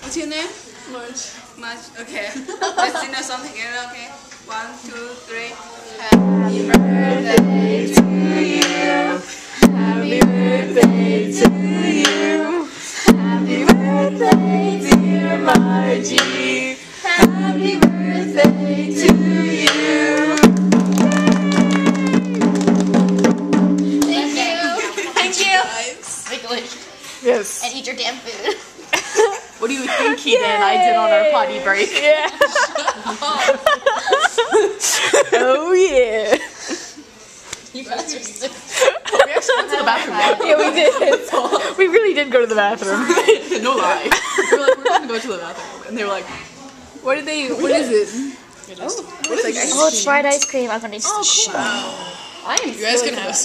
What's your name? Marge. Marge. Okay. Let's sing a song together, okay? 1, 2, 3. Happy birthday to you. Happy birthday to you. Happy birthday, dear Margie. Happy birthday to you. Thank you. Thank you. Yes. And eat your damn food. What do you think he did? I did on our potty break. Yeah. Oh yeah. You guys are sick. We actually went to the bathroom. Yeah, we did. We really did go to the bathroom. No lie. We were like, we're going to go to the bathroom. And they were like, What is it? Oh, it's fried ice cream. I'm gonna eat some. I am. You guys gonna have